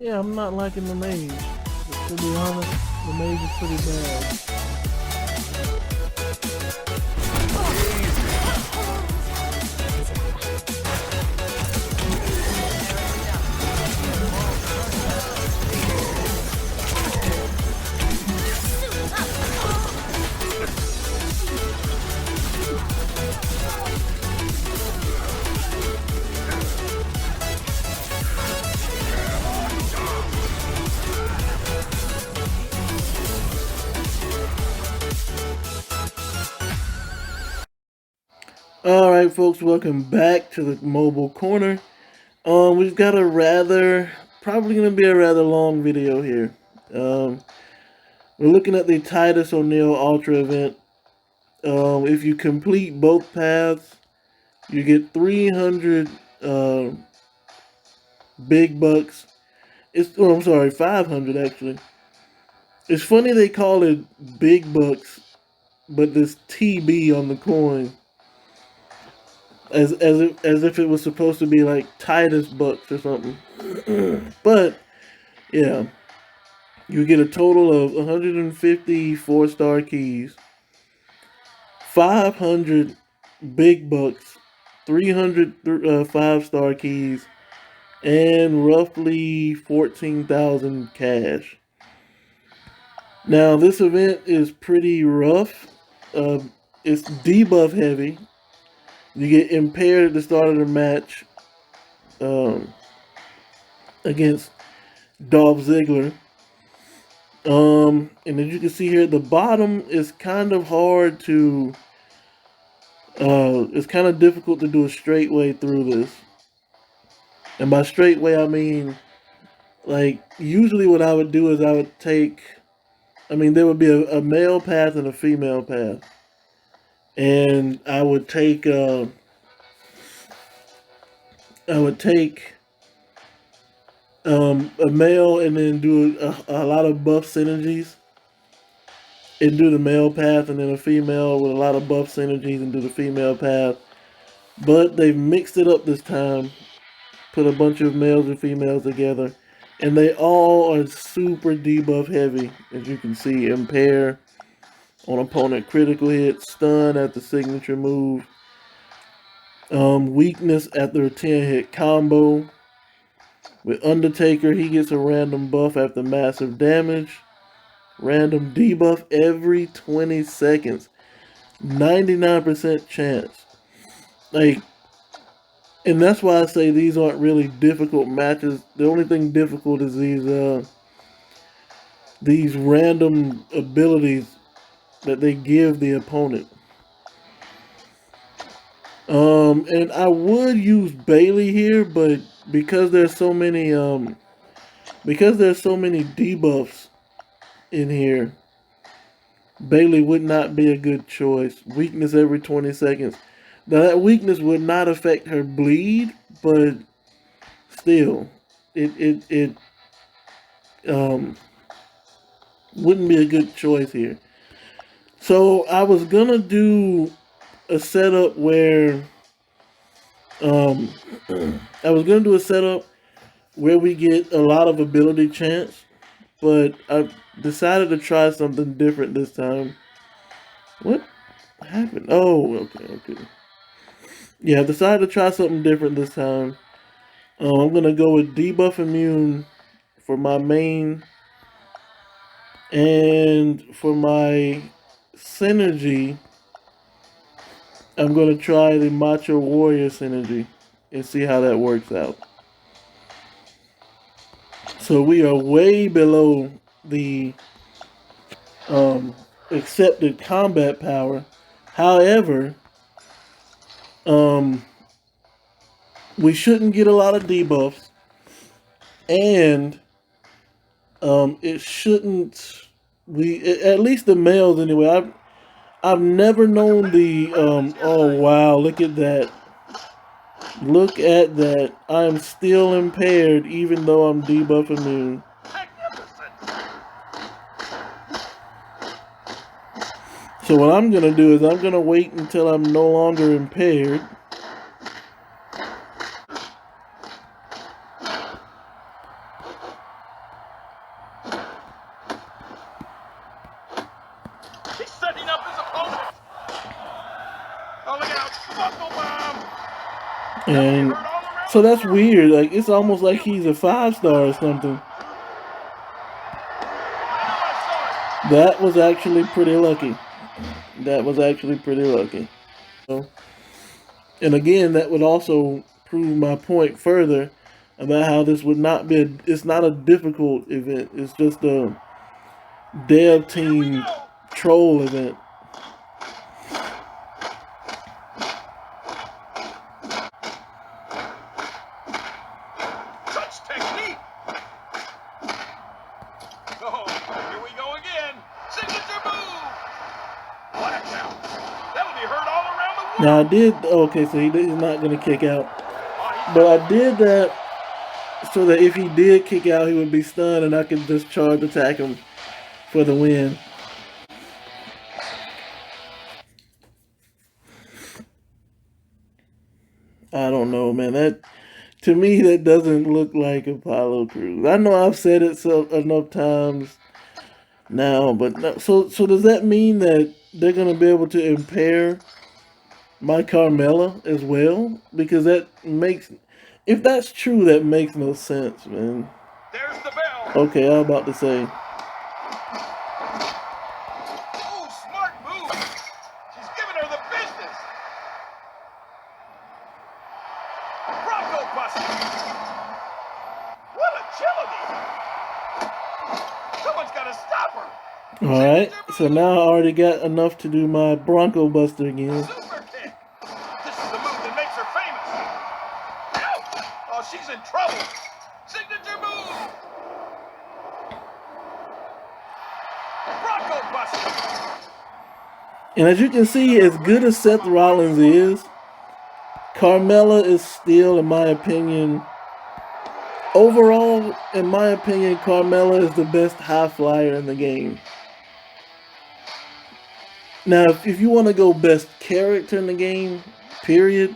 Yeah, I'm not liking the mage. But to be honest, the mage is pretty bad. Alright folks, welcome back to the mobile corner. We've got probably going to be a rather long video here. We're looking at the Titus O'Neil Ultra event. If you complete both paths, you get 300 big bucks. I'm sorry, 500 actually. It's funny they call it big bucks, but this TB on the coin. As if it was supposed to be like Titus bucks or something. But yeah, you get a total of 150 4-star keys, 500 big bucks, 300 5-star keys, and roughly 14,000 cash. Now this event is pretty rough. It's debuff heavy. You get impaired at the start of the match against Dolph Ziggler. And as you can see here at the bottom, it's kind of hard to, it's kind of difficult to do a straight way through this. And by straight way, I mean, like, usually what I would do is there would be a male path and a female path. And I would take a male and then do a lot of buff synergies and do the male path, and then a female with a lot of buff synergies and do the female path. But they've mixed it up this time, put a bunch of males and females together, and they all are super debuff heavy. As you can see, impair on opponent critical hit, stun at the signature move, weakness at their 10-hit combo. With Undertaker, he gets a random buff after massive damage. Random debuff every 20 seconds. 99% chance. And that's why I say these aren't really difficult matches. The only thing difficult is these random abilities that they give the opponent. And I would use Bailey here, but because there's so many debuffs in here, Bailey would not be a good choice. Weakness every 20 seconds. Now that weakness would not affect her bleed, but still, it wouldn't be a good choice here. So I was gonna do a setup where we get a lot of ability chance, but I decided to try something different this time. What happened? Oh, okay. Yeah, I decided to try something different this time. I'm gonna go with debuff immune for my main, and for my synergy, I'm gonna try the Macho Warrior synergy and see how that works out. So we are way below the accepted combat power. However, we shouldn't get a lot of debuffs, and it shouldn't. At least the males anyway. I've never known the oh wow, look at that. Look at that. I am still impaired even though I'm debuff immune. So what I'm going to do is I'm going to wait until I'm no longer impaired. And so that's weird. Like, it's almost like he's a 5-star or something. That was actually pretty lucky. That was actually pretty lucky. So, and again, that would also prove my point further about how this would not be it's not a difficult event. It's just a dev team troll event. Touch technique. Oh, here we go again. Signature move. Blackout. That'll be heard all around the world. Now I did, okay, so he's not going to kick out. But I did that so that if he did kick out, he would be stunned and I could just charge attack him for the win. I don't know, man. That, to me, that doesn't look like Apollo Crews. I know I've said it enough times now, but no, so does that mean that they're going to be able to impair my Carmella as well? Because that makes, if that's true, that makes no sense, man. There's the bell. Okay, I was about to say. Oh, smart move. She's giving her the business. Bronco Buster. What agility. Someone's got to stop her. Alright, so now I already got enough to do my Bronco Buster again. Super kick. This is the move that makes her famous. Ouch. Oh, she's in trouble. Signature move. Bronco Buster. And as you can see, as good as Seth Rollins is, Carmella is still, in my opinion, overall, in my opinion, Carmella is the best high flyer in the game. Now, if you want to go best character in the game, period,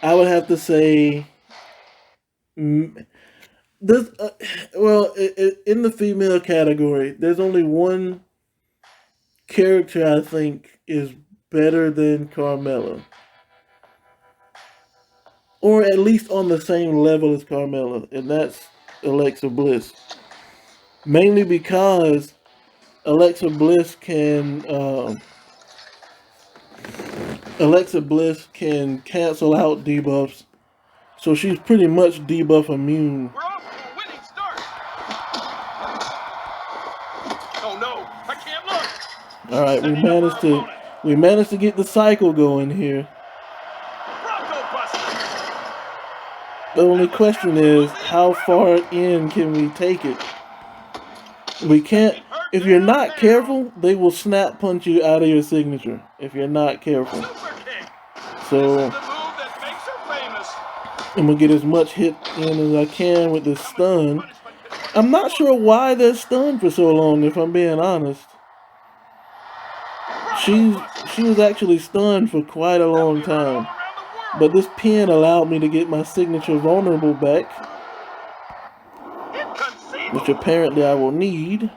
I would have to say, this. Well, in the female category, there's only one character I think is better than Carmella, or at least on the same level as Carmella, and that's Alexa Bliss. Mainly because Alexa Bliss can cancel out debuffs, so she's pretty much debuff immune. We're off to a winning start. Oh no, I can't look. All right, we managed to get the cycle going here. Bronco Buster. The only question is, how far in can we take it? We can't. If you're not careful, they will snap punch you out of your signature. If you're not careful. Super kick. So This is the move that makes her famous. I'm gonna get as much hit in as I can with this stun. I'm not sure why they're stunned for so long, if I'm being honest. She was actually stunned for quite a long time. But this pin allowed me to get my signature vulnerable back, which apparently I will need.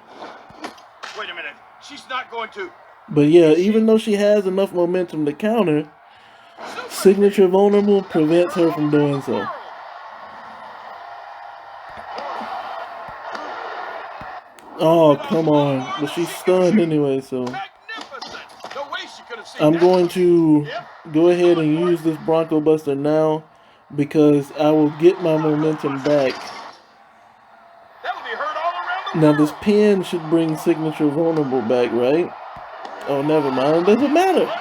Wait a minute. She's not going to. But yeah, even though she has enough momentum to counter, signature vulnerable prevents her from doing so. Oh, come on. But she's stunned anyway, so I'm going to go ahead and use this Bronco Buster now, because I will get my momentum back. Now this pin should bring signature vulnerable back, right? Oh, never mind. It doesn't matter.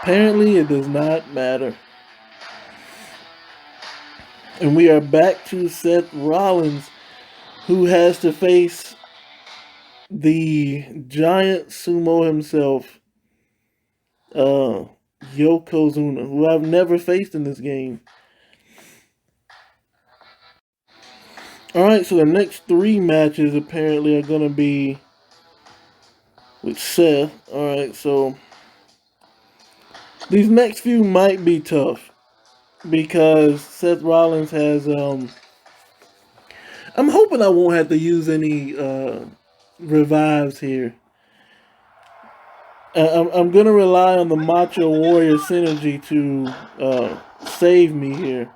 Apparently it does not matter. And we are back to Seth Rollins, who has to face the giant sumo himself, Yokozuna, who I've never faced in this game. Alright, so the next 3 matches apparently are going to be with Seth. Alright, so these next few might be tough, because Seth Rollins has, I'm hoping I won't have to use any revives here. I'm gonna rely on the Macho Warrior synergy to save me here.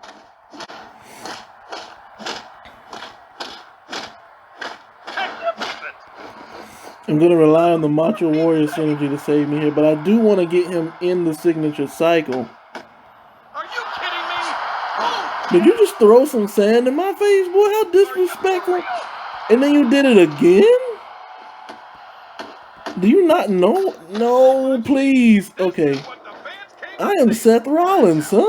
I'm gonna rely on the Macho Warrior synergy to save me here, but I do want to get him in the signature cycle. Are you kidding me? Oh, Did you just throw some sand in my face, boy? How disrespectful! And then you did it again? Do you not know? No, please. Okay. this is what the fans came I to am see. Seth Rollins, son.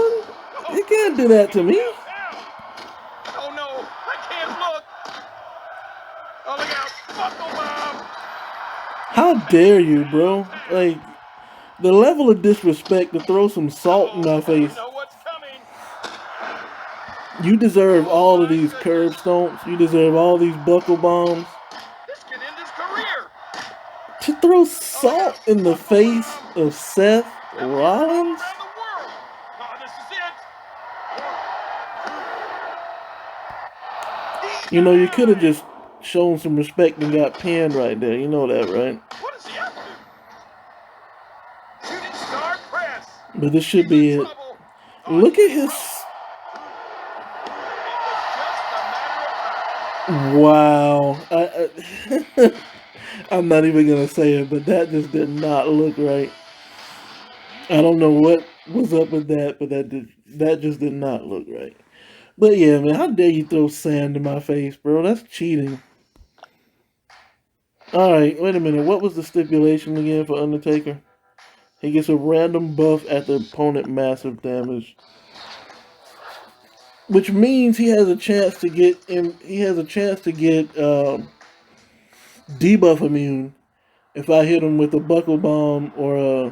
You can't do that to me. Oh no, I can't look. Oh, look out. Buckle bomb. How dare you, bro? Like, the level of disrespect to throw some salt in my face. You know what's coming. You deserve all of these curb stomps. You deserve all these buckle bombs. This can end his career. To throw salt in the face of Seth Rollins? Around the world. Oh, this is it. You know, you could have just shown some respect and got pinned right there. You know that, right? What is he up to? Shooting star press. But this should He's be in it. trouble. Look at his... Wow. I'm not even going to say it, but that just did not look right. I don't know what was up with that, but that just did not look right. But yeah, man, how dare you throw sand in my face, bro? That's cheating. Alright, wait a minute. What was the stipulation again for Undertaker? He gets a random buff at the opponent massive damage. Which means he has a chance to get debuff immune if I hit him with a buckle bomb or a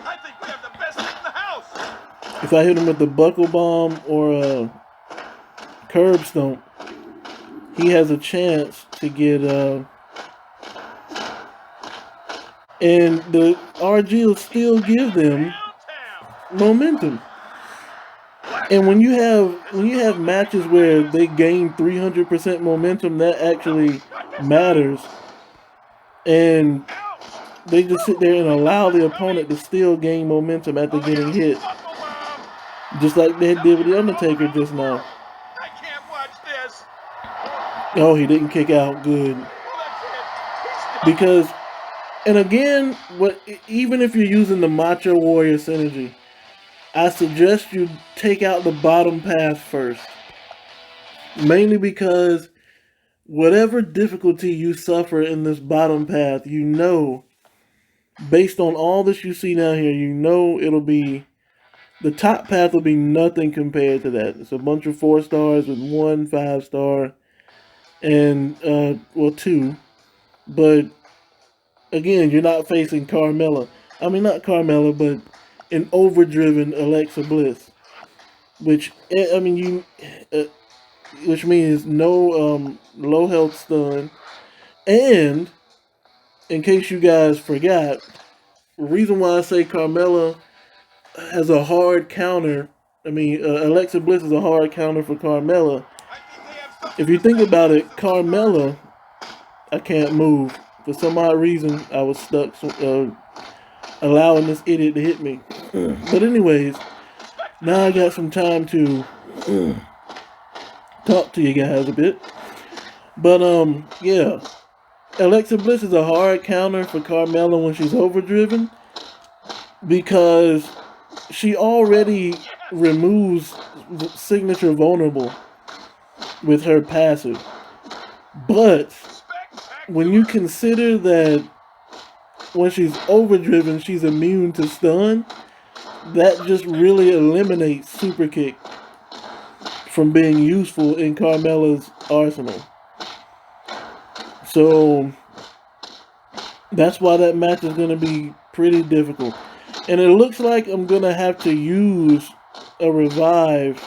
I think we have the best seat in the house. if I hit him with the buckle bomb or a curb stomp. He has a chance to get and the RG will still give them momentum. And when you have matches where they gain 300% momentum, that actually matters. And they just sit there and allow the opponent to still gain momentum after getting hit, just like they did with the Undertaker just now. I can't watch this. Oh, he didn't kick out. Good. Because, and again, even if you're using the Macho Warrior synergy, I suggest you take out the bottom path first. Mainly because whatever difficulty you suffer in this bottom path, you know, based on all this you see down here, you know it'll be, the top path will be nothing compared to that. It's a bunch of 4 stars with 1 5-star and, well, 2. But, again, you're not facing Carmella. I mean, not Carmella, but an overdriven Alexa Bliss. Which, I mean, which means no low health stun. And, in case you guys forgot, the reason why I say Carmella has a hard counter, I mean, Alexa Bliss is a hard counter for Carmella. If you think about it, Carmella, I can't move. For some odd reason, I was stuck allowing this idiot to hit me. But anyways, now I got some time to talk to you guys a bit. But, yeah. Alexa Bliss is a hard counter for Carmella when she's overdriven, because she already removes signature vulnerable with her passive. But when you consider that when she's overdriven, she's immune to stun, that just really eliminates super kick from being useful in Carmella's arsenal. So that's why that match is going to be pretty difficult. And it looks like I'm going to have to use a revive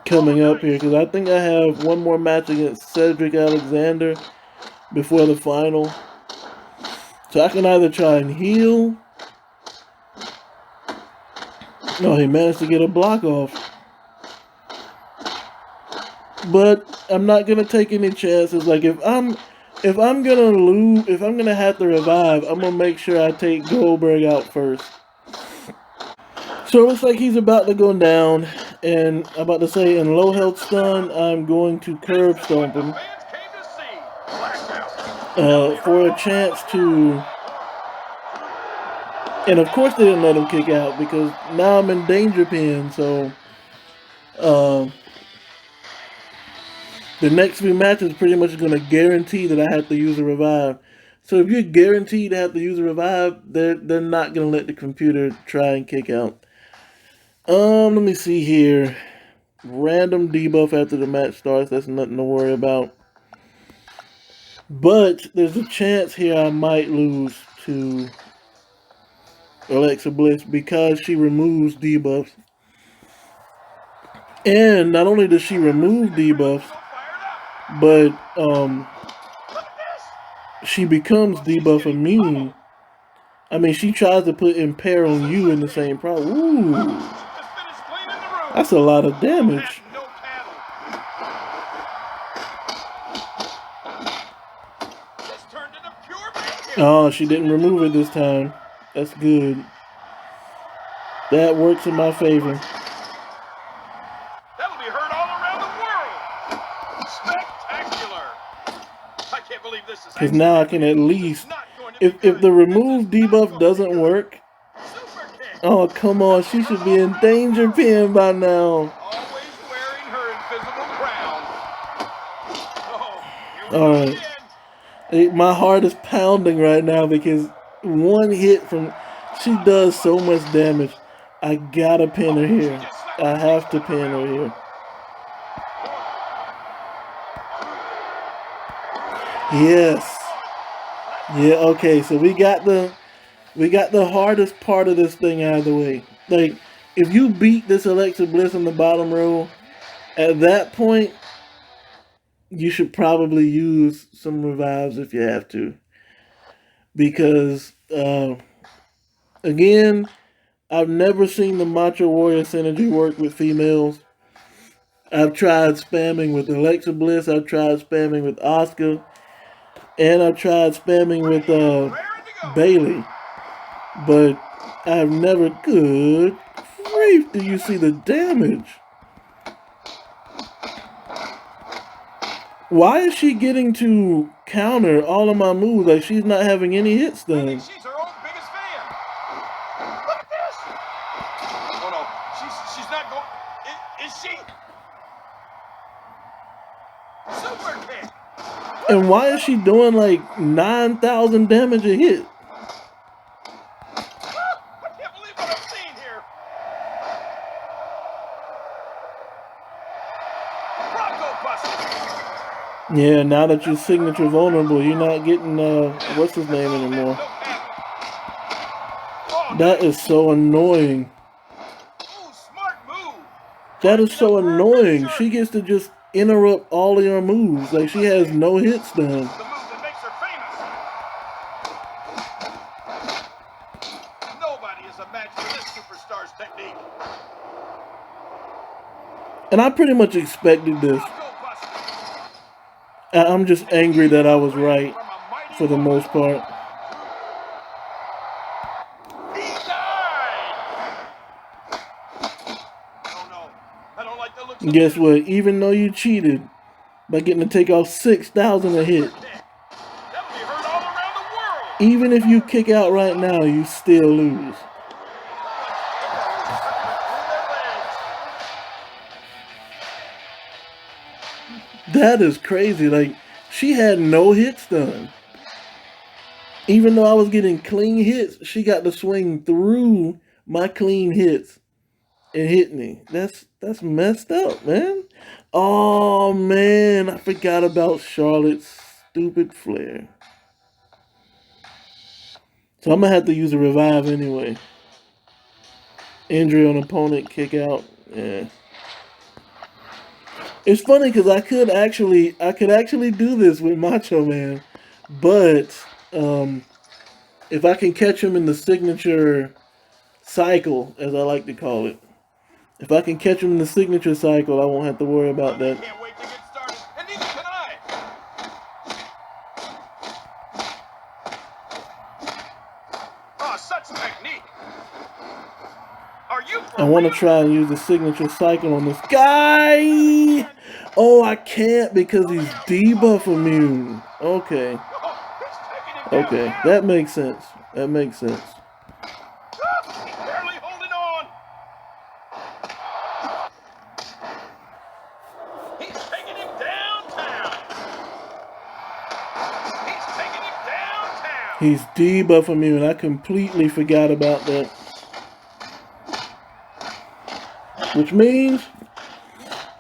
coming up here, because I think I have one more match against Cedric Alexander before the final. So I can either try and heal. No, he managed to get a block off. But I'm not going to take any chances. Like, if if I'm gonna lose, if I'm gonna have to revive, I'm gonna make sure I take Goldberg out first. So it looks like he's about to go down, and I'm about to say in low health stun, I'm going to curb stomp him for a chance to. And of course they didn't let him kick out because now I'm in danger pin. So the next few matches pretty much going to guarantee that I have to use a revive. So if you're guaranteed to have to use a revive, they're not going to let the computer try and kick out. Let me see here. Random debuff after the match starts. That's nothing to worry about. But there's a chance here I might lose to Alexa Bliss because she removes debuffs. And not only does she remove debuffs, but she becomes debuff immune. I mean, she tries to put impair on you in the same problem. Ooh, that's a lot of damage. Oh, she didn't remove it this time. That's good. That works in my favor. That'll be heard all around the world. Spectacular. I can't believe this is. Because now I can at least, if the remove debuff doesn't work, oh come on, she should be in danger pin by now. Always wearing her invisible crown. Oh, all right. My heart is pounding right now because one hit from, she does so much damage. I gotta pin her here. I have to pin her here. Yes. Yeah, okay, so we got the hardest part of this thing out of the way. Like, if you beat this Alexa Bliss on the bottom row, at that point, you should probably use some revives if you have to. Because, again, I've never seen the Macho Warrior synergy work with females. I've tried spamming with Alexa Bliss. I've tried spamming with Asuka. And I've tried spamming with Bailey. But I've never... Good grief, do you see the damage? Why is she getting to counter all of my moves like she's not having any hits done? She's her own biggest fan. Look at this. Oh no, she's not going. Is she? Super kick. And why is she doing like 9,000 damage a hit? I can't believe what I'm seeing here. Bronco Buster. Yeah, now that you're signature vulnerable, you're not getting, what's his name anymore. That is so annoying. That is so annoying. She gets to just interrupt all of your moves. Like, she has no hits done. The move that makes her famous. Nobody is a match for this superstar's technique. And I pretty much expected this. I'm just angry that I was right for the most part. He died. Oh no, I don't like the looks of Guess this. what? Even though you cheated by getting to take off 6,000 a hit, That would be heard all around the world. even if you kick out right now, you still lose. That is crazy. Like, she had no hits done. Even though I was getting clean hits, she got to swing through my clean hits and hit me. That's messed up, man. Oh, man. I forgot about Charlotte's stupid flare. So I'm going to have to use a revive anyway. Injury on opponent, kick out. Yeah. It's funny because I could actually do this with Macho Man, but if I can catch him in the signature cycle, as I like to call it, if I can catch him in the signature cycle, I won't have to worry about that. Can't wait to get started, and neither can I. I want to try and use the signature cycle on this guy. Oh, I can't because he's debuff immune. Okay. Okay, that makes sense. That makes sense. He's barely holding on. He's taking him downtown. He's taking him downtown. He's debuff immune. I completely forgot about that. Which means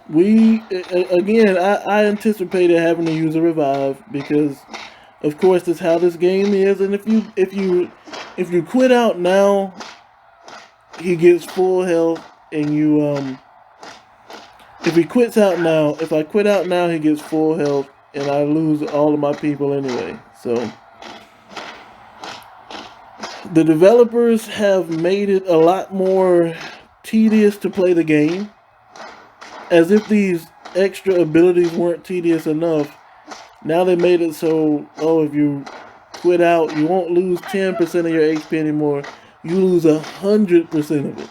I anticipated having to use a revive because, of course, that's how this game is. And if you quit out now, he gets full health, and if he quits out now, if I quit out now, he gets full health, and I lose all of my people anyway. So the developers have made it a lot more tedious to play the game, as if these extra abilities weren't tedious enough. Now they made it so, if you quit out, you won't lose 10% of your HP anymore. You lose 100% of it.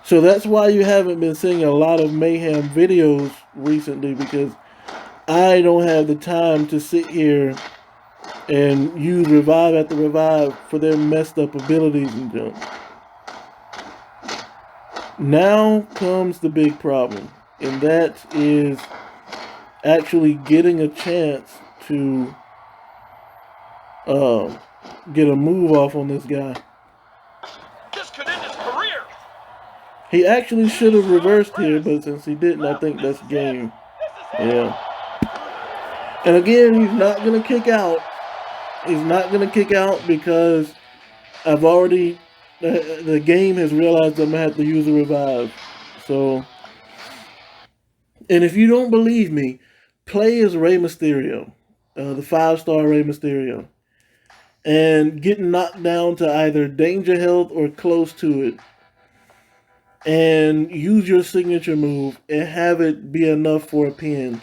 So that's why you haven't been seeing a lot of Mayhem videos recently, because I don't have the time to sit here and use revive after revive for their messed up abilities and junk. Now comes the big problem, and that is actually getting a chance to get a move off on this guy. This could end his career. He actually should have reversed here, but since he didn't, I think that's game. Yeah. And again, he's not going to kick out. He's not going to kick out because I've already... The game has realized I'm going to have to use a revive. So... And if you don't believe me, play as Rey Mysterio. The 5-star Rey Mysterio. And get knocked down to either danger health or close to it. And use your signature move and have it be enough for a pin.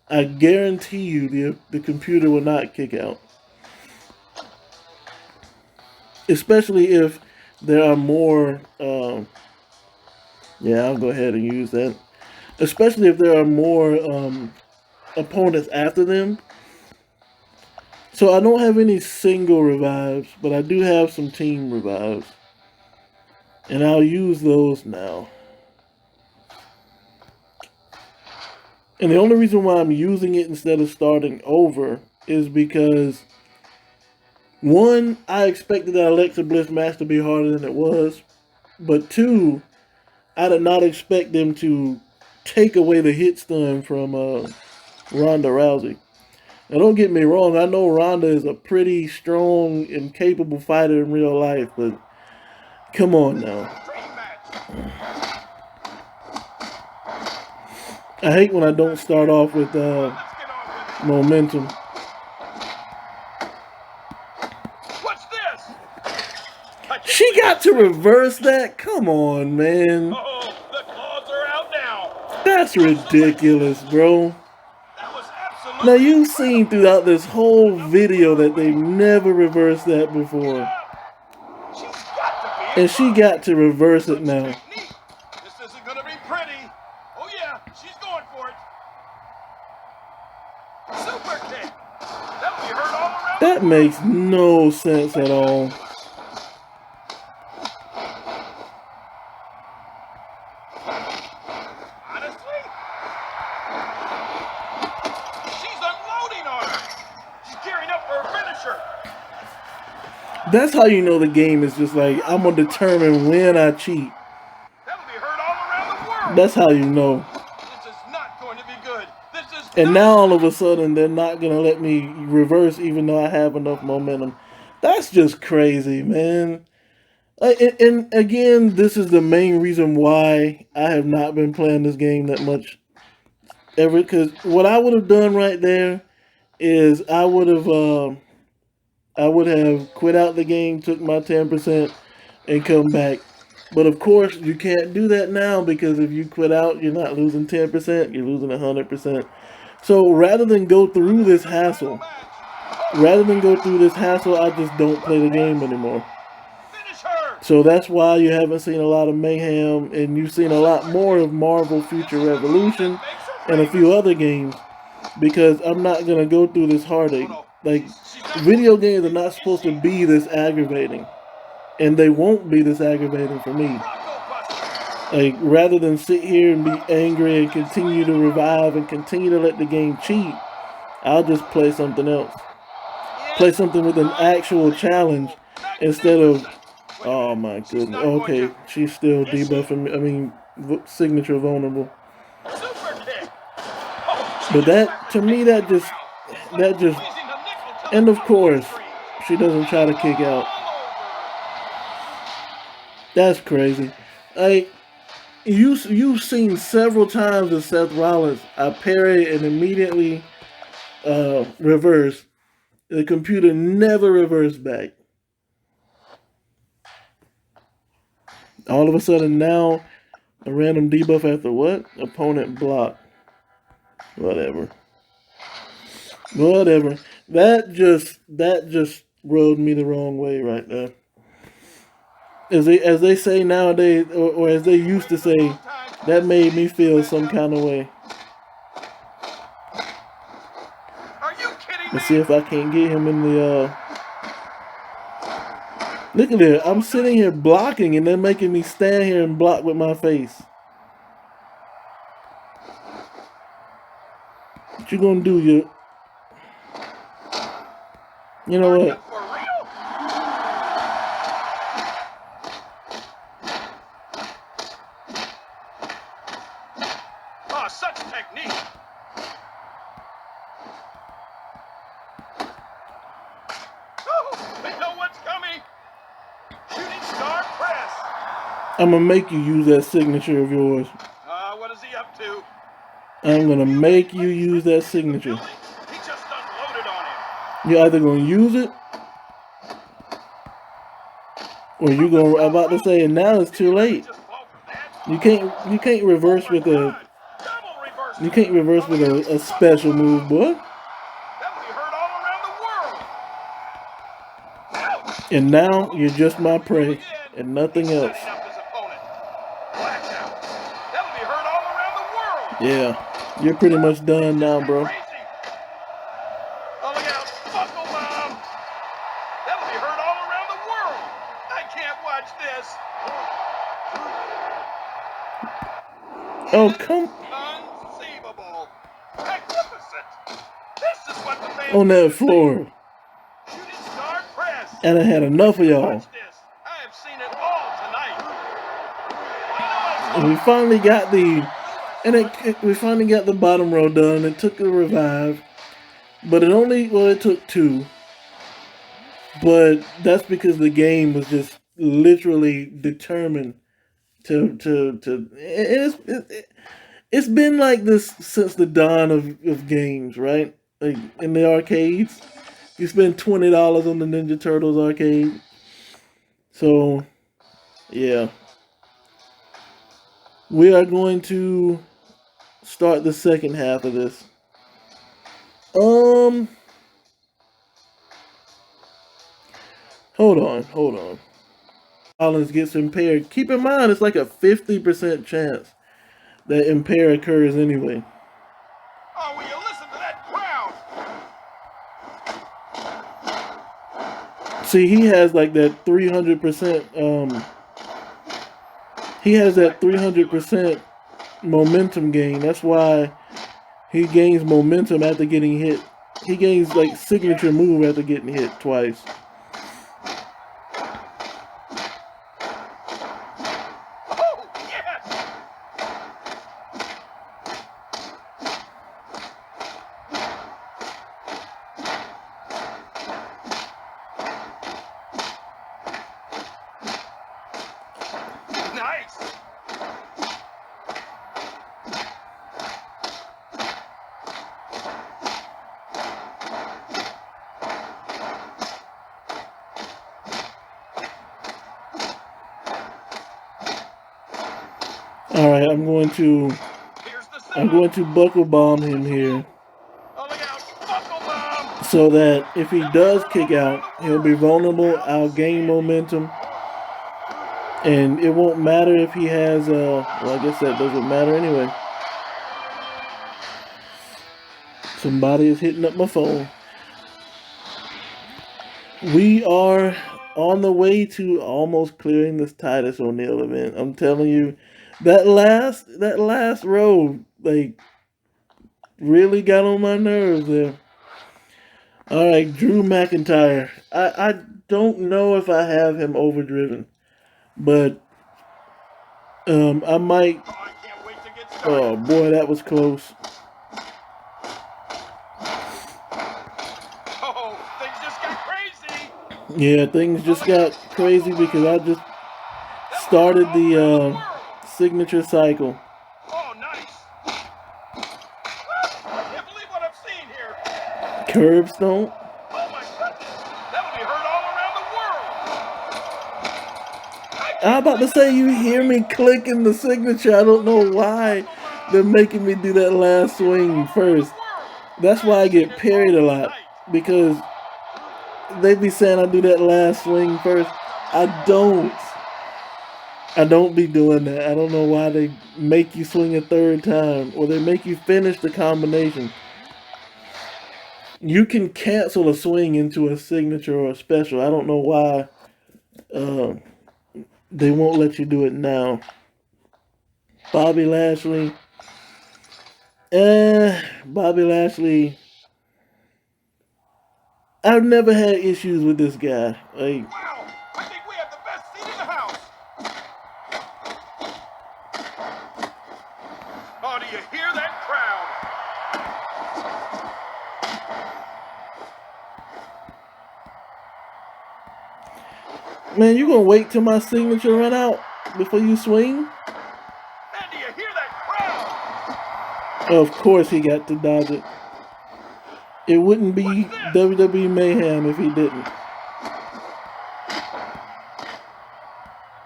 I guarantee you the computer will not kick out. Especially if there are more... yeah, I'll go ahead and use that. Especially if there are more opponents after them. So I don't have any single revives, but I do have some team revives. And I'll use those now. And the only reason why I'm using it instead of starting over is because, one, I expected that Alexa Bliss match to be harder than it was. But two, I did not expect them to take away the hit stun from Ronda Rousey. Now, don't get me wrong. I know Ronda is a pretty strong and capable fighter in real life, but come on now. I hate when I don't start off with momentum. What's this? She got to reverse that? Come on, man. Oh, the claws are out now. That's ridiculous, bro. That was absolutely... Now, you've seen throughout this whole video that they've never reversed that before. And she got to reverse it now. This isn't going to be pretty. Oh, yeah, she's going for it. Super kick. That'll be heard all around. That makes no sense at all. Honestly, she's unloading on her. She's gearing up for her finisher. That's how you know the game is just like, I'm going to determine when I cheat. That'll be heard all around the world. That's how you know. This is not going to be good. This is And now all of a sudden they're not going to let me reverse even though I have enough momentum. That's just crazy, man. And again, this is the main reason why I have not been playing this game that much ever. Because what I would have done right there is I would have quit out the game, took my 10%, and come back. But of course, you can't do that now because if you quit out, you're not losing 10%, you're losing 100%. So rather than go through this hassle, I just don't play the game anymore. finish her. So that's why you haven't seen a lot of Mayhem, and you've seen a lot more of Marvel Future Revolution and a few other games, because I'm not going to go through this heartache. Like, video games are not supposed to be this aggravating, and they won't be this aggravating for me. Like, rather than sit here and be angry and continue to revive and continue to let the game cheat, I'll just play something else. Play something with an actual challenge instead of, oh my goodness. Okay, she's still debuffing me. I mean, signature vulnerable. But that, to me, that just, and of course, she doesn't try to kick out. That's crazy. Like, you've seen several times with Seth Rollins, I parry and immediately reverse. The computer never reversed back. All of a sudden now, a random debuff after what? Opponent block. Whatever. That just rubbed me the wrong way right there. As they say nowadays, or as they used to say, that made me feel some kind of way. Let's see if I can't get him in the Look at it. I'm sitting here blocking and they're making me stand here and block with my face. What you gonna do, you know what? Oh, such technique. Oh, they know what's coming. Shooting star press. I'm gonna make you use that signature of yours. What is he up to? I'm gonna make you use that signature. He just unloaded on him. You're either gonna use it, or you gonna. I'm about to say, and now it's too late. You can't reverse with a. You can't reverse with a special move, boy. And now you're just my prey and nothing else. Yeah, you're pretty much done now, bro. Oh, come on that floor. And I had enough of y'all. And we finally got the bottom row done. It took a revive, but it took 2. But that's because the game was just literally determined it's been like this since the dawn of games, right? Like in the arcades, you spend $20 on the Ninja Turtles arcade. So, yeah. We are going to start the second half of this. Hold on. Collins gets impaired. Keep in mind, it's like a 50% chance that impair occurs anyway. Oh, will you listen to that crowd? See, he has like that 300%. He has that 300% momentum gain. That's why he gains momentum after getting hit. He gains like signature move after getting hit twice. Alright, I'm going to buckle bomb him here. So that if he does kick out, he'll be vulnerable, I'll gain momentum, And it won't matter if he has, well, I guess that doesn't matter anyway. Somebody is hitting up my phone. We are on the way to almost clearing this Titus O'Neil event. I'm telling you, that last row, like, really got on my nerves there. All right, Drew McIntyre. I don't know if I have him overdriven, but I might. Oh, I can't wait to get Oh started. boy, that was close. Oh, things just got crazy. Yeah, things just got crazy because I just That will be heard started all the around the world. signature cycle. Oh, nice. I can't believe what I'm seeing here. Curb stomp. Oh my goodness. That will be heard all around the world. I I'm can't about to believe say this you is hear happening. me clicking the signature. I don't know why they're making me do that last swing first. That's why I I've seen get it parried all a lot, night. because they be saying I do that last swing first. I don't. I don't be doing that. I don't know why they make you swing a third time or they make you finish the combination. You can cancel a swing into a signature or a special. I don't know why uh, they won't let you do it now. Bobby Lashley. Bobby Lashley. I've never had issues with this guy. Like, Wow. I think we have the best seat in the house. Oh, do you hear that crowd? man, you gonna wait till my signature run out before you swing? Man, do you hear that crowd? Of course he got to dodge it. It wouldn't be What's this? WWE Mayhem if he didn't.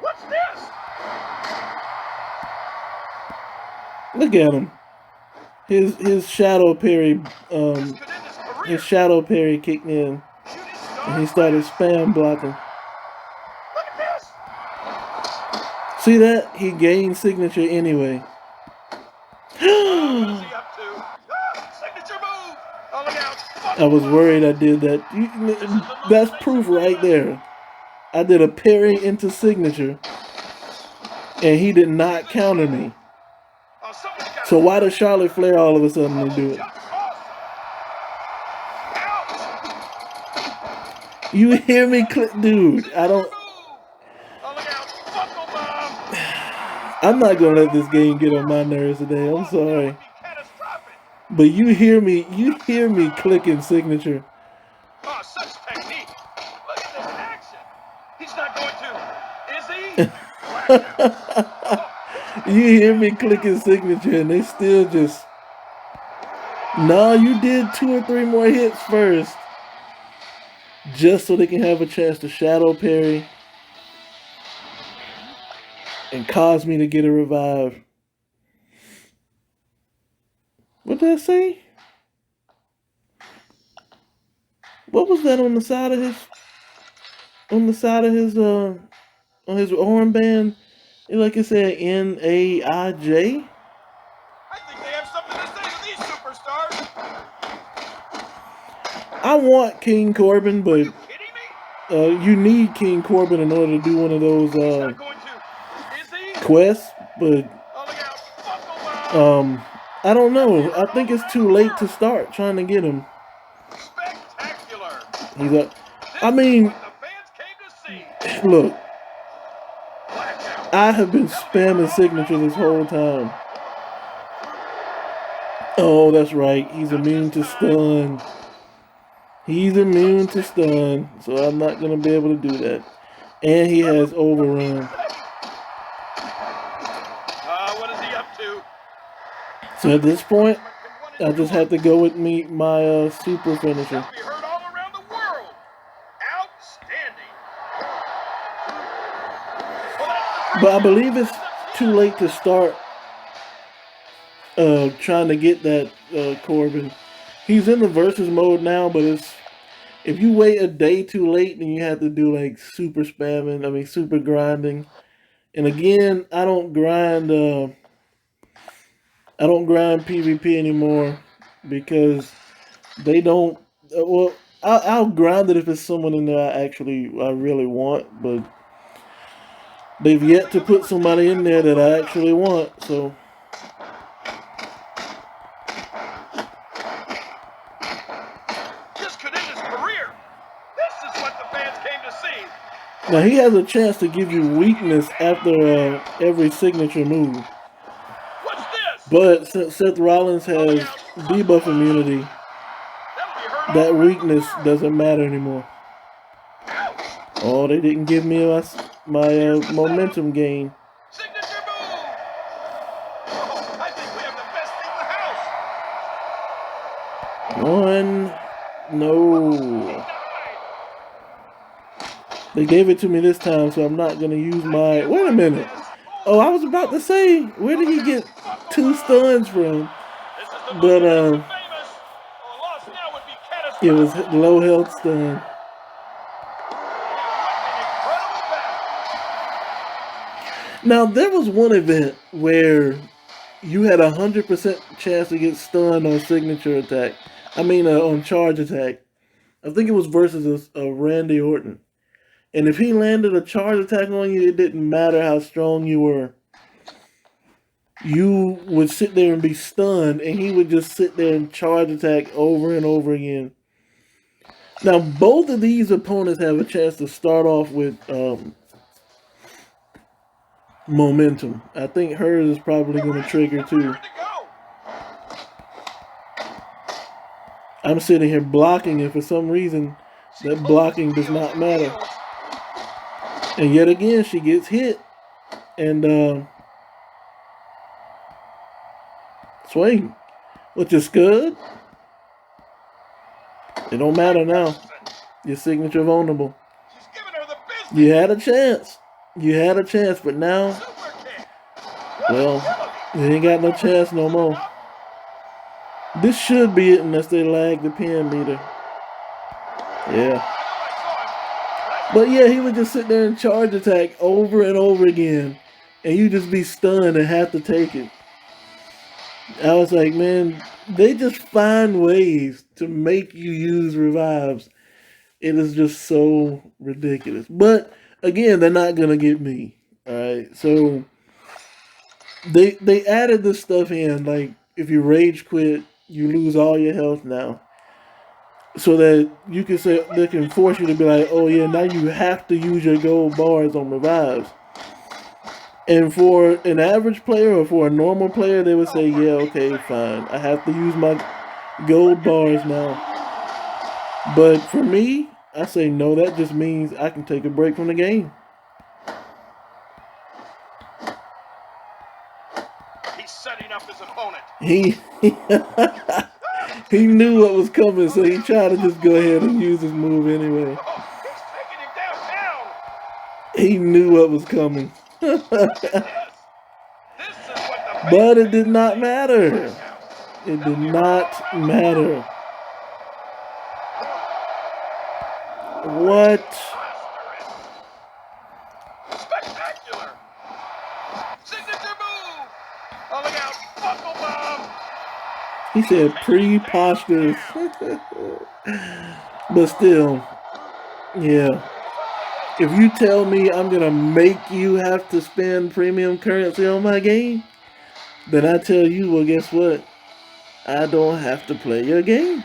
What's this? Look at him. His shadow parry, This could end his career. his shadow parry kicked in, Shooting and he star started press. spam blocking. Look at this. See that? He gained signature anyway. What is he up to? Signature move. Oh, look out. I was worried I did that. That's proof right there. I did a parry into signature, and he did not counter me. Oh, somebody's got So why does Charlotte Flair all of a sudden do it? just awesome. Ouch. You hear me click, dude? I don't. Move. Oh, look out. Buckle bomb. I'm not gonna let this game get on my nerves today. I'm That sorry, would be catastrophic. but you hear me. You hear me clicking signature. Oh, such technique. Look at this action. He's not going to. Is he? You hear me clicking signature, and they still just. No, you did 2 or 3 more hits first, just so they can have a chance to shadow parry and cause me to get a revive. What did I say? What was that on the side of his? On the side of his on his armband? Like it said NAIJ. I think they have something to say to these superstars. I want King Corbin, but Kidding me? you need King Corbin in order to do one of those He's not going to. Is he? quests. But Oh, look out. Buckle bomb. I don't know. I think it's too late to start trying to get him. Spectacular. He's up. I This mean, is what the fans came to see. look, Blackout. I have been spamming signature this whole time. Oh, that's right. He's immune to stun. He's immune to stun, so I'm not going to be able to do that. And he has overrun. What is he up to? So at this point, I just have to go with my super finisher. That'll be heard all around the world. Outstanding. Well, that's the But I believe it's too late to start trying to get that Corbin. He's in the versus mode now, but if you wait a day too late, then you have to do like super spamming. I mean, super grinding. And again, I don't grind PvP anymore because they don't. Well, I'll grind it if it's someone in there I really want, but they've yet to put somebody in there that I actually want. So This could end his career. This is what the fans came to see. now he has a chance to give you weakness after every signature move. What's this? But since Seth Rollins has debuff immunity, That'll be heard all that around the weakness world. doesn't matter anymore. Ouch. Oh, they didn't give me my momentum gain. Signature move. Oh, I think we have the best thing in the house. One, no. Denied. They gave it to me this time, so I'm not gonna use my. Wait a minute. Oh, I was about to say, where did he get 2 stuns from? This is the But move that makes him famous. A loss now would be it was catastrophic. low health stun. What an incredible battle. Now there was one event where you had 100% chance to get stunned on signature attack. I mean, on charge attack. I think it was versus a Randy Orton. And if he landed a charge attack on you, it didn't matter how strong you were. You would sit there and be stunned, and he would just sit there and charge attack over and over again. Now, both of these opponents have a chance to start off with momentum. I think hers is probably going to trigger too. Prepared to go. I'm sitting here blocking, and for some reason, that blocking does not matter. And yet again, she gets hit. And swing, which is good. It don't matter now. Your signature vulnerable. She's giving her the business. You had a chance. You had a chance, but now, Super kick. well, you ain't got no chance no more. This should be it unless they lag the PM meter. Yeah. But yeah, he would just sit there and charge attack over and over again. And you just be stunned and have to take it. I was like, man, they just find ways to make you use revives. It is just so ridiculous. But again, they're not gonna get me. Alright. So they added this stuff in, like if you rage quit, you lose all your health now. So that you can say they can force you to be like, oh yeah, now you have to use your gold bars on revives. And for an average player or for a normal player, they would say, yeah, okay, fine. I have to use my gold bars now. But for me, I say no, that just means I can take a break from the game. He's setting up his opponent. He knew what was coming, so he tried to just go ahead and use his move anyway. Oh, he's taking him downtown. He knew what was coming. This is what the But it did not matter. It did not matter. What? Spectacular. Signature move. Oh, look out. Buckle bomb. He said preposterous. But still, yeah. If you tell me I'm going to make you have to spend premium currency on my game, then I tell you, well, guess what? I don't have to play your game.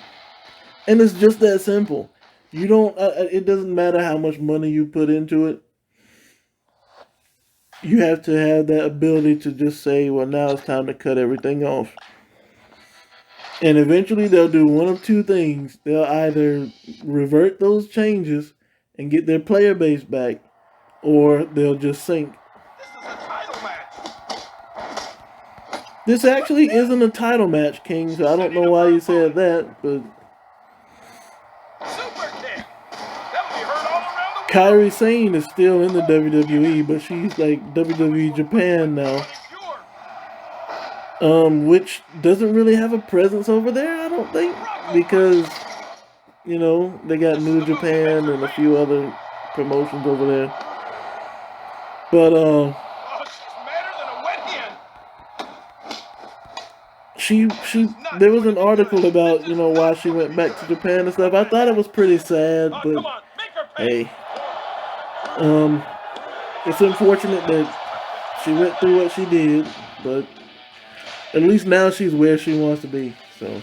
And it's just that simple. You don't, it doesn't matter how much money you put into it. You have to have that ability to just say, well, now it's time to cut everything off. And eventually they'll do one of two things. They'll either revert those changes and get their player base back, or they'll just sink. This is a title match. This actually isn't a title match, King, so I don't know why you said that, but Super kick. That'll be heard all around the Kairi Sane is still in the WWE, but she's like WWE Japan now. world. Which doesn't really have a presence over there, I don't think, because, you know, they got New Japan and a few other promotions over there. But, Oh, there was an article about, you know, why she went back to Japan and stuff. I thought it was pretty sad, but Come on, make her pay. hey, it's unfortunate that she went through what she did, but at least now she's where she wants to be. So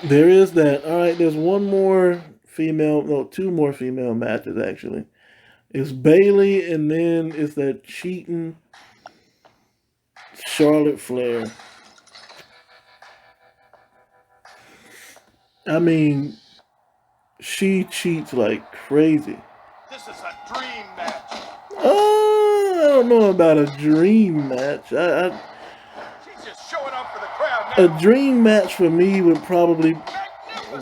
there is that. All right, there's one more female, no, two more female matches actually. It's Bailey, and then it's that cheating Charlotte Flair. I mean, she cheats like crazy. This is a dream match. I don't know about a dream match. She's just showing up for the crowd now. A dream match for me would probably.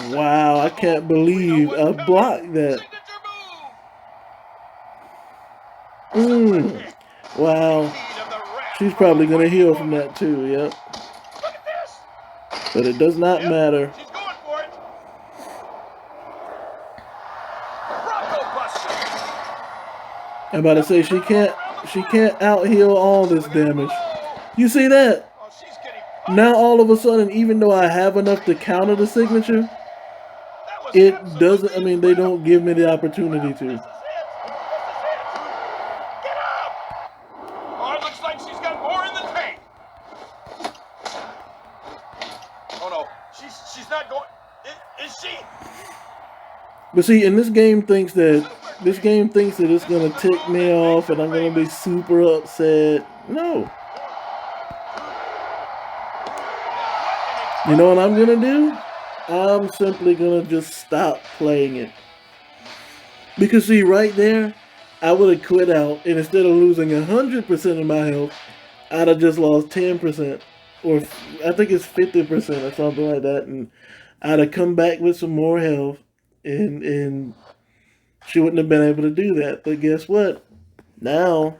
Wow, I can't believe I blocked that. Wow. She's probably going to heal from that too, yep. But it does not matter. She's going for it. I'm about to say she can't out heal all this damage. You see that? Now all of a sudden, even though I have enough to counter the signature, it doesn't, I mean, they don't give me the opportunity to. Oh, it looks like she's got more in the tank. Oh no, she's not going. Is she? But see, and this game thinks that it's gonna tick me off and I'm gonna be super upset. No. You know what I'm gonna do? I'm simply gonna just stop playing it. Because see, right there, I would have quit out, and instead of losing 100% of my health, I'd have just lost 10%, or I think it's 50% or something like that, and I'd have come back with some more health, and she wouldn't have been able to do that. But guess what? Now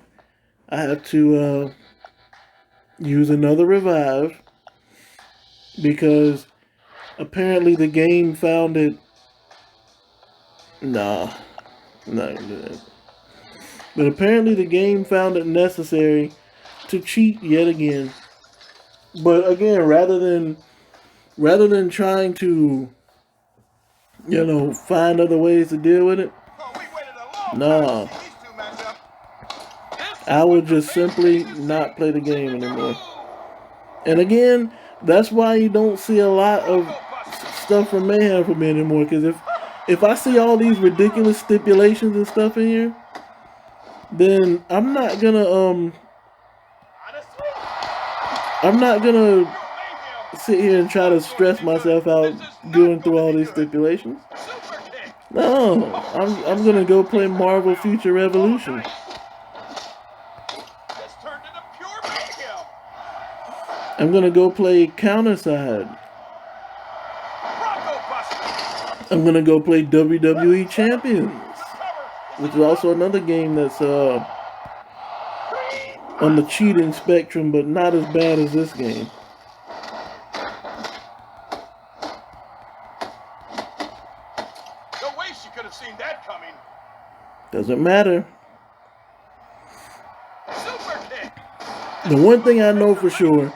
I have to use another revive, because apparently the game found it. Nah. But apparently the game found it necessary to cheat yet again. But again, rather than trying to, you know, find other ways to deal with it, nah. I would just simply not play the game anymore. And again, that's why you don't see a lot of stuff from Mayhem from me anymore. Because if I see all these ridiculous stipulations and stuff in here, then I'm not gonna sit here and try to stress myself out going through all these stipulations. No, I'm gonna go play Marvel Future Revolution. I'm gonna go play Counterside. I'm gonna go play WWE Champions, which is also another game that's on the cheating spectrum, but not as bad as this game. No way she could have seen that coming. Doesn't matter. The one thing I know for sure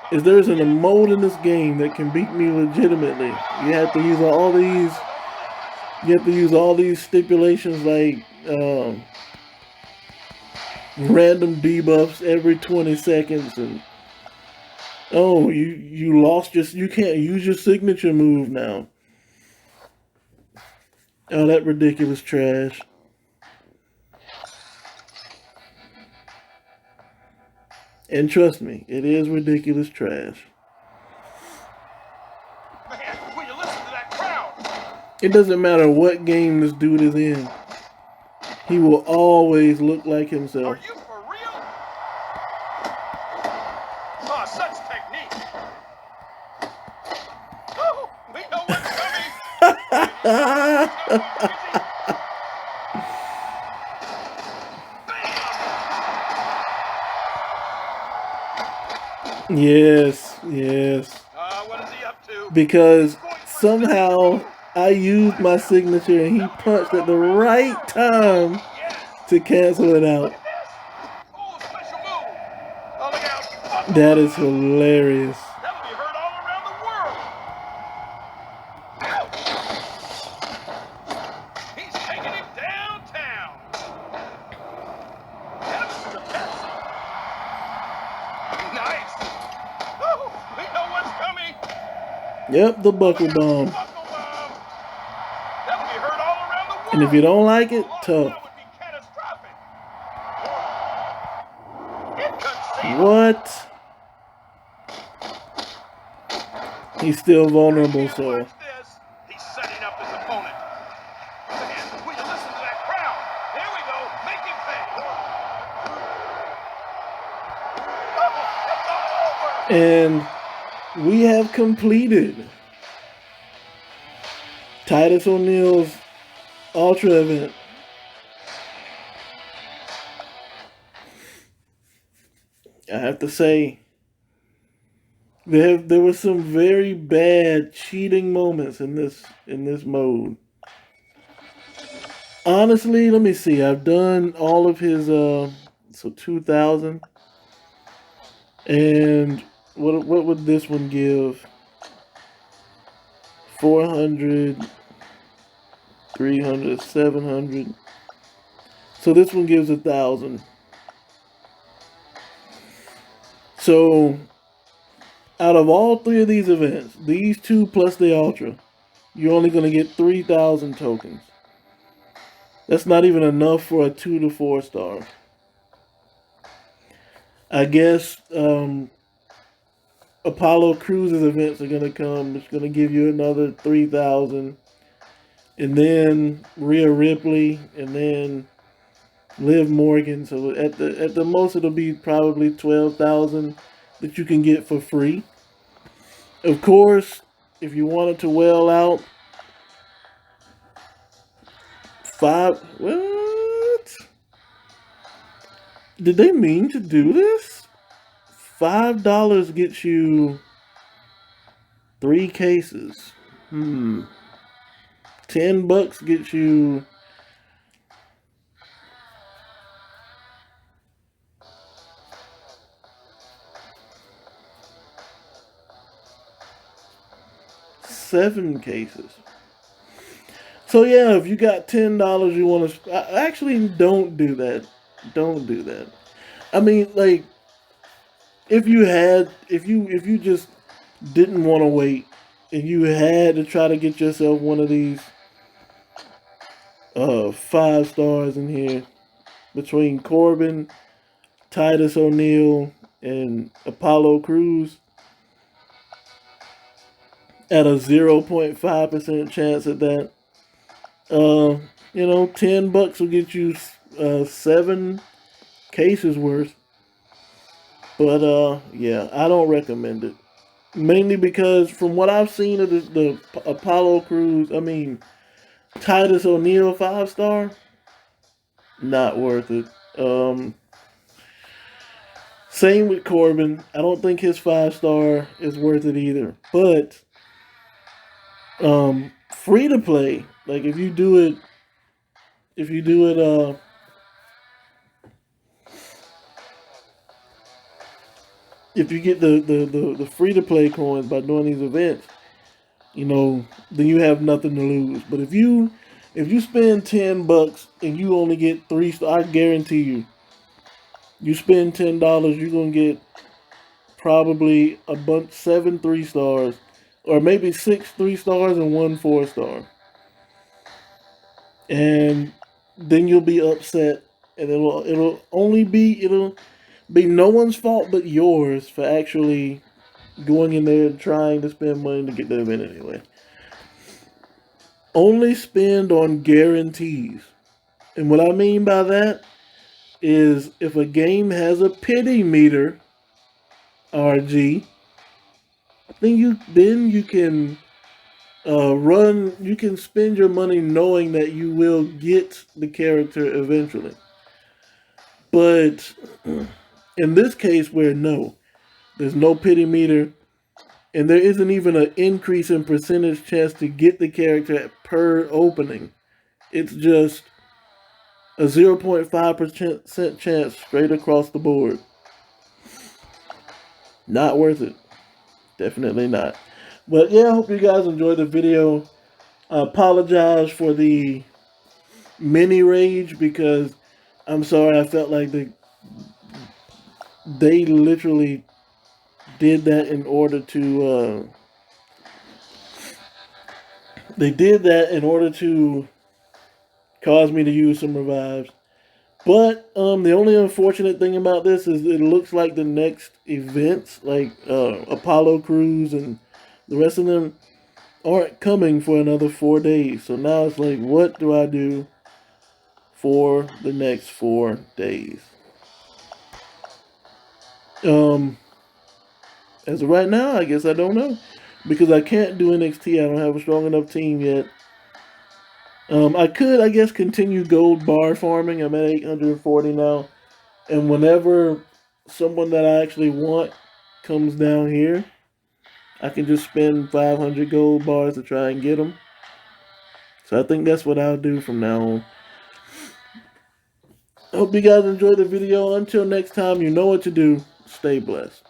is there's an emote in this game that can beat me legitimately. You have to use all these. You have to use all these stipulations like random debuffs every 20 seconds, and oh, you lost you can't use your signature move now. Oh, that ridiculous trash. And trust me, it is ridiculous trash. Man, will you listen to that crowd? It doesn't matter what game this dude is in. He will always look like himself. Are you for real? Oh, such technique. Oh, we know what's coming. Yes. What is he up to? Because somehow I used my signature and he punched at the right time to cancel it out. Oh, special move. Oh, look out. That is hilarious. That'll be heard all around the world. Ouch! He's taking him downtown. Hit him to the Pepsi. Nice. Oh, we know what's coming. Yep, the buckle bomb. Buckle bomb. That'll be heard all around the world. And if you don't like it, That tough. would be catastrophic. Inconceivable. What? He's still vulnerable, so. Watch this. He's setting up his opponent. Man, will you listen to that crowd? There we go. Make him pay. Oh, it's all over. And we have completed Titus O'Neil's Ultra event. I have to say, there were some very bad cheating moments in this mode. Honestly, let me see. I've done all of his so 2000, and what would this one give? 400, 300, 700. So this one gives 1,000. So out of all three of these events, these two plus the Ultra, you're only going to get 3,000 tokens. That's not even enough for a 2 to 4 star. I guess Apollo Crews' events are going to come. It's going to give you another 3,000. And then Rhea Ripley, and then Liv Morgan. So at the most, it'll be probably 12,000 that you can get for free. Of course, if you wanted to whale out, what? Did they mean to do this? $5 gets you 3 cases. $10 gets you seven cases. So yeah, if you got $10, you want to actually don't do that. Don't do that. I mean, like, if you just didn't want to wait and you had to try to get yourself one of these 5 stars in here between Corbin, Titus O'Neil, and Apollo Crews at a 0.5% chance at that. $10 will get you 7 cases worth. But yeah, I don't recommend it. Mainly because from what I've seen of the Apollo Crews, Titus O'Neil 5 star, not worth it. Same with Corbin. I don't think his 5 star is worth it either. But free to play, like if you do it if you get the free to play coins by doing these events, then you have nothing to lose. But if you spend $10 and you only get 3 stars, I guarantee you spend $10, you're gonna get probably 7 3 stars, or maybe 6 3 stars and 1 4 star. And then you'll be upset, and it'll be no one's fault but yours for actually going in there and trying to spend money to get the event anyway. Only spend on guarantees. And what I mean by that is if a game has a pity meter, RG, then you can you can spend your money knowing that you will get the character eventually. But in this case where there's no pity meter, and there isn't even an increase in percentage chance to get the character per opening. It's just a 0.5% chance straight across the board. Not worth it. Definitely not. But yeah, I hope you guys enjoyed the video. I apologize for the mini rage because I'm sorry, I felt like they literally did that in order to they did that in order to cause me to use some revives. But the only unfortunate thing about this is it looks like the next events, like Apollo Crews and the rest of them, aren't coming for another 4 days. So now it's like, what do I do for the next 4 days? As of right now, I guess I don't know because I can't do NXT. I don't have a strong enough team yet. I could, I guess, continue gold bar farming. I'm at 840 now. And whenever someone that I actually want comes down here, I can just spend 500 gold bars to try and get them. So I think that's what I'll do from now on. I hope you guys enjoyed the video. Until next time, you know what to do. Stay blessed.